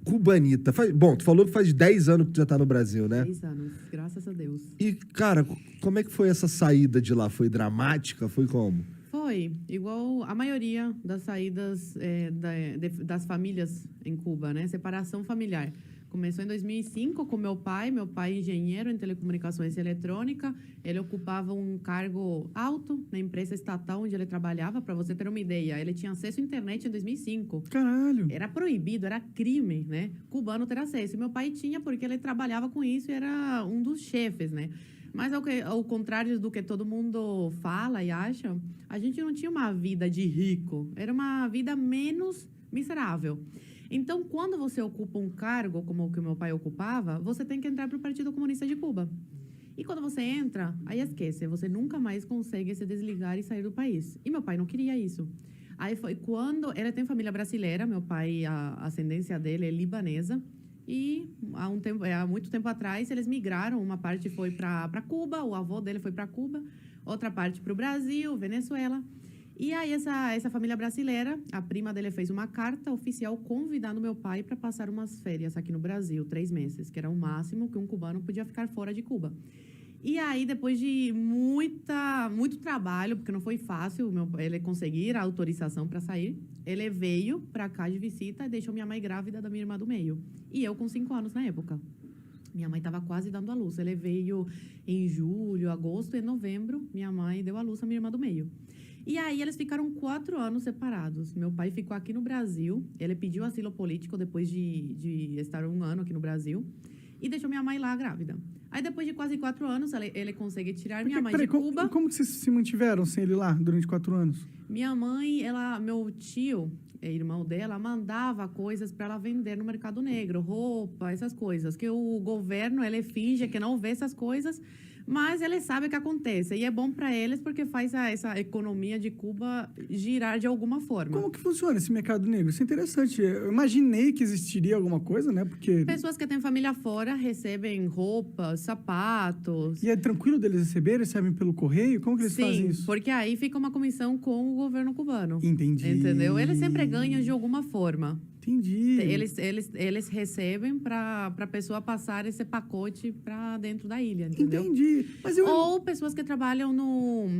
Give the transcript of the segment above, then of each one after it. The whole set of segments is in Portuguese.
cubanita. Bom, tu falou que faz 10 anos que tu já tá no Brasil, né? 10 anos, graças a Deus. E, cara, como é que foi essa saída de lá? Foi dramática? Foi como? Foi igual a maioria das saídas das famílias em Cuba, né? Separação familiar. Começou em 2005 com meu pai engenheiro em telecomunicações e eletrônica. Ele ocupava um cargo alto na empresa estatal onde ele trabalhava, para você ter uma ideia. Ele tinha acesso à internet em 2005. Caralho. Era proibido, era crime, né? Cubano ter acesso. E meu pai tinha porque ele trabalhava com isso e era um dos chefes, né? Mas ao contrário do que todo mundo fala e acha, a gente não tinha uma vida de rico. Era uma vida menos miserável. Então, quando você ocupa um cargo como o que meu pai ocupava, você tem que entrar para o Partido Comunista de Cuba. E quando você entra, aí esquece, você nunca mais consegue se desligar e sair do país. E meu pai não queria isso. Aí foi quando... Ele tem família brasileira, meu pai, a ascendência dele é libanesa. E há muito tempo atrás, eles migraram. Uma parte foi para Cuba, o avô dele foi para Cuba. Outra parte para o Brasil, Venezuela. E aí, essa família brasileira, a prima dele fez uma carta oficial convidando meu pai para passar umas férias aqui no Brasil, 3 meses, que era o máximo que um cubano podia ficar fora de Cuba. E aí, depois de muito trabalho, porque não foi fácil ele conseguir a autorização para sair, ele veio para cá de visita e deixou minha mãe grávida da minha irmã do meio. E eu com 5 anos na época. Minha mãe estava quase dando à luz. Ele veio em julho, agosto e novembro. Minha mãe deu à luz a minha irmã do meio. E aí, eles ficaram 4 anos separados. Meu pai ficou aqui no Brasil. Ele pediu asilo político depois de estar 1 ano aqui no Brasil. E deixou minha mãe lá grávida. Aí, depois de quase 4 anos, ele consegue tirar minha mãe de Cuba. Como que vocês se mantiveram sem ele lá durante 4 anos? Minha mãe, meu tio, irmão dela, mandava coisas para ela vender no mercado negro. Roupa, essas coisas. Que o governo, ele finge que não vê essas coisas. Mas ele sabe o que acontece. E é bom para eles porque faz essa economia de Cuba girar de alguma forma. Como que funciona esse mercado negro? Isso é interessante. Eu imaginei que existiria alguma coisa, né? Porque... Pessoas que têm família fora recebem roupas, sapatos. E é tranquilo deles receberem? Recebem pelo correio? Como que eles fazem isso? Sim, porque aí fica uma comissão com o governo cubano. Entendi. Entendeu? Eles sempre ganham de alguma forma. Entendi. Eles recebem para a pessoa passar esse pacote para dentro da ilha, entendeu? Entendi. Mas Ou pessoas que trabalham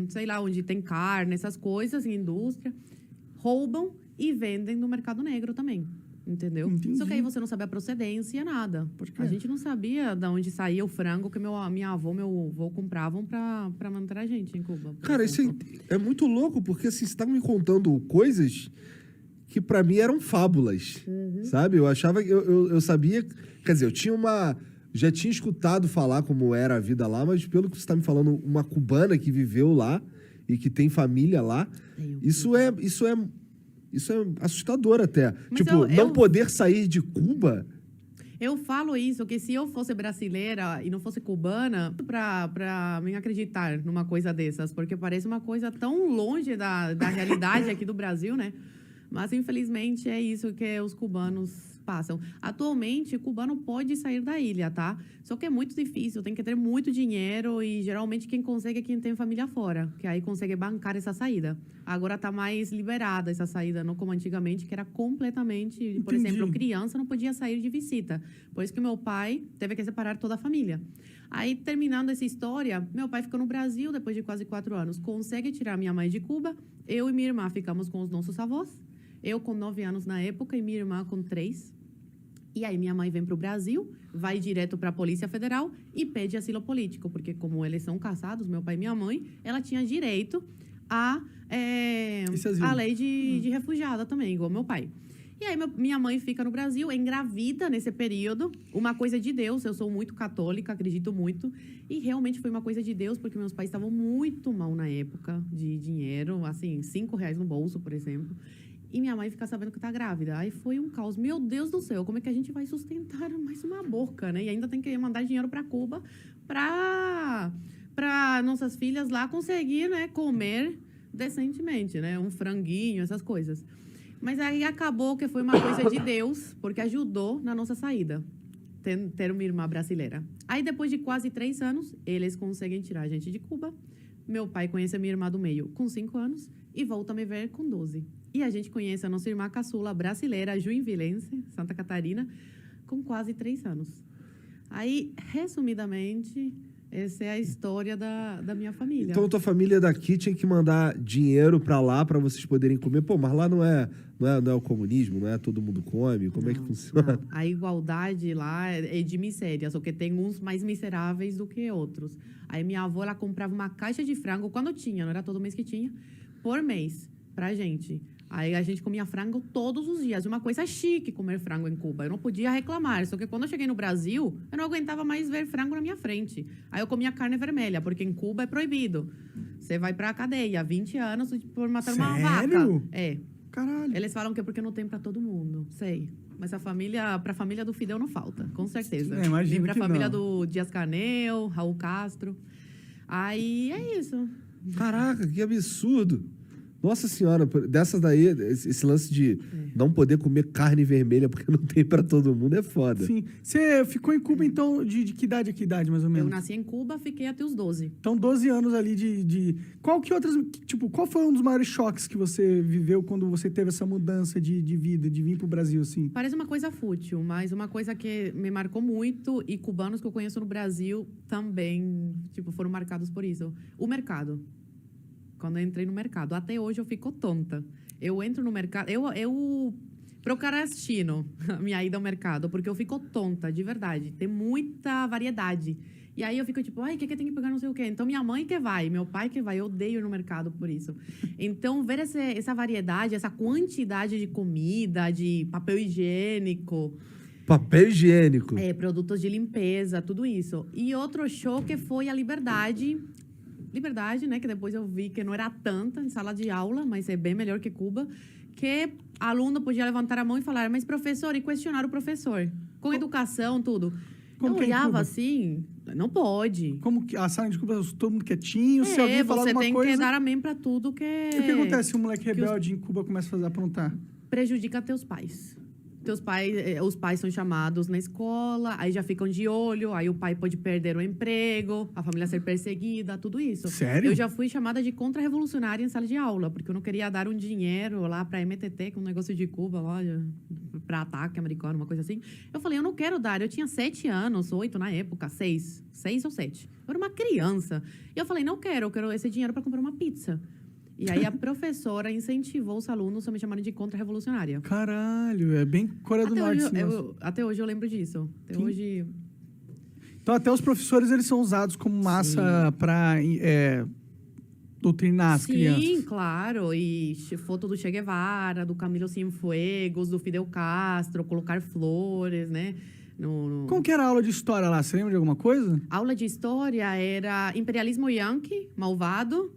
sei lá, onde tem carne, essas coisas, em indústria, roubam e vendem no mercado negro também, entendeu? Entendi. Só que aí você não sabe a procedência, nada. Porque a gente não sabia de onde saía o frango que minha avó, meu avô compravam para manter a gente em Cuba. Cara, isso é muito louco, porque assim, você tá me contando coisas que pra mim eram fábulas, sabe? Eu achava que eu sabia... Quer dizer, já tinha escutado falar como era a vida lá, mas pelo que você tá me falando, uma cubana que viveu lá e que tem família lá, isso é assustador até. Mas tipo, não poder sair de Cuba... Eu falo isso, que se eu fosse brasileira e não fosse cubana, pra me acreditar numa coisa dessas, porque parece uma coisa tão longe da realidade aqui do Brasil, né? Mas, infelizmente, é isso que os cubanos passam. Atualmente, o cubano pode sair da ilha, tá? Só que é muito difícil, tem que ter muito dinheiro e, geralmente, quem consegue é quem tem família fora, que aí consegue bancar essa saída. Agora está mais liberada essa saída, não como antigamente, que era completamente... Por exemplo, criança não podia sair de visita. Por isso que meu pai teve que separar toda a família. Aí, terminando essa história, meu pai ficou no Brasil depois de quase 4 anos. Consegue tirar minha mãe de Cuba. Eu e minha irmã ficamos com os nossos avós. Eu com 9 anos na época e minha irmã com 3. E aí minha mãe vem para o Brasil, vai direto para a Polícia Federal e pede asilo político. Porque como eles são casados, meu pai e minha mãe, ela tinha direito à lei de refugiada também, igual meu pai. E aí minha mãe fica no Brasil, engravida nesse período. Uma coisa de Deus, eu sou muito católica, acredito muito. E realmente foi uma coisa de Deus, porque meus pais estavam muito mal na época de dinheiro. Assim, R$5 no bolso, por exemplo. E minha mãe fica sabendo que tá grávida. Aí foi um caos. Meu Deus do céu, como é que a gente vai sustentar mais uma boca, né? E ainda tem que mandar dinheiro para Cuba para nossas filhas lá conseguir, né, comer decentemente, né? Um franguinho, essas coisas. Mas aí acabou que foi uma coisa de Deus, porque ajudou na nossa saída. Ter uma irmã brasileira. Aí, depois de quase 3 anos, eles conseguem tirar a gente de Cuba. Meu pai conhece a minha irmã do meio com 5 anos e volta a me ver com 12. E a gente conhece a nossa irmã caçula brasileira, juinvilense, Santa Catarina, com quase 3 anos. Aí, resumidamente, essa é a história da minha família. Então, tua família daqui tinha que mandar dinheiro pra lá pra vocês poderem comer. Pô, mas lá não é o comunismo, não é todo mundo come? Como é que funciona? Não. A igualdade lá é de miséria, só que tem uns mais miseráveis do que outros. Aí minha avó, ela comprava uma caixa de frango, quando tinha, não era todo mês que tinha, por mês, pra gente. Aí a gente comia frango todos os dias. Uma coisa chique comer frango em Cuba. Eu não podia reclamar. Só que quando eu cheguei no Brasil, eu não aguentava mais ver frango na minha frente. Aí eu comia carne vermelha, porque em Cuba é proibido. Você vai pra cadeia, 20 anos por matar uma vaca. Sério? É. Caralho. Eles falam que é porque não tem pra todo mundo. Sei. Mas pra família do Fidel não falta, com certeza. Imagino Tem pra que família não. do Dias-Canel, Raul Castro. Aí é isso. Caraca, que absurdo! Nossa senhora, dessas daí, esse lance de não poder comer carne vermelha porque não tem pra todo mundo é foda. Sim. Você ficou em Cuba, então, de que idade a que idade, mais ou menos? Eu nasci em Cuba, fiquei até os 12. Então, 12 anos ali de... Qual foi um dos maiores choques que você viveu quando você teve essa mudança de vida, de vir pro Brasil, assim? Parece uma coisa fútil, mas uma coisa que me marcou muito, e cubanos que eu conheço no Brasil também, foram marcados por isso. O mercado. Quando eu entrei no mercado. Até hoje eu fico tonta. Eu entro no mercado... Eu procrastino a minha ida ao mercado, porque eu fico tonta, de verdade. Tem muita variedade. E aí eu fico ai, o que tem que pegar não sei o quê? Então, minha mãe que vai, meu pai que vai. Eu odeio ir no mercado por isso. Então, ver essa variedade, essa quantidade de comida, de papel higiênico... Papel higiênico. Produtos de limpeza, tudo isso. E outro choque foi a liberdade... Liberdade, né? Que depois eu vi que não era tanta em sala de aula, mas é bem melhor que Cuba. Que aluno podia levantar a mão e falar, mas professor, e questionar o professor. Com educação, tudo. Como eu que é em olhava Cuba? assim, não pode. Como que a sala de Cuba, todo mundo quietinho, se alguém falar você alguma tem coisa... que dar amém pra tudo que... E o que acontece se um moleque rebelde em Cuba começa a aprontar? Prejudica teus pais. Os pais são chamados na escola, aí já ficam de olho, aí o pai pode perder o emprego, a família ser perseguida, tudo isso. Sério? Eu já fui chamada de contra-revolucionária em sala de aula, porque eu não queria dar um dinheiro lá pra MTT, que é um negócio de Cuba, lá, pra ataque americano, uma coisa assim. Eu falei, eu não quero dar. Eu tinha 7 anos, 8 na época, 6 ou 7. Eu era uma criança. E eu falei, não quero, eu quero esse dinheiro pra comprar uma pizza. E aí a professora incentivou os alunos a me chamarem de contra-revolucionária. Caralho, é bem Coreia do Norte. Até hoje eu lembro disso. Até hoje... Então, até os professores, eles são usados como massa para doutrinar as crianças. Sim, claro. E foto do Che Guevara, do Camilo Cienfuegos, do Fidel Castro, colocar flores, né? Como que era a aula de história lá? Você lembra de alguma coisa? A aula de história era imperialismo yankee, malvado.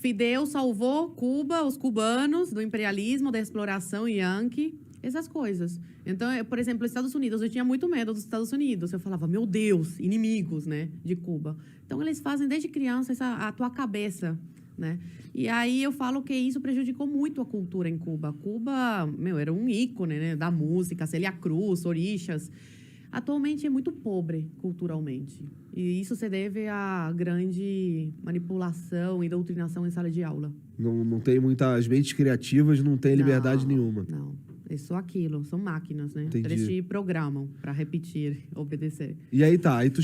Fidel salvou Cuba, os cubanos, do imperialismo, da exploração yankee, essas coisas. Então, por exemplo, os Estados Unidos, eu tinha muito medo dos Estados Unidos. Eu falava, meu Deus, inimigos, né, de Cuba. Então, eles fazem desde criança a tua cabeça, né? E aí eu falo que isso prejudicou muito a cultura em Cuba. Cuba, era um ícone, né, da música, Célia Cruz, Orixás. Atualmente é muito pobre culturalmente. E isso se deve à grande manipulação e doutrinação em sala de aula. Não tem muitas mentes criativas, não tem liberdade nenhuma. Não, é só aquilo. São máquinas, né? Entendi. Eles te programam para repetir, obedecer. E aí tá, aí tu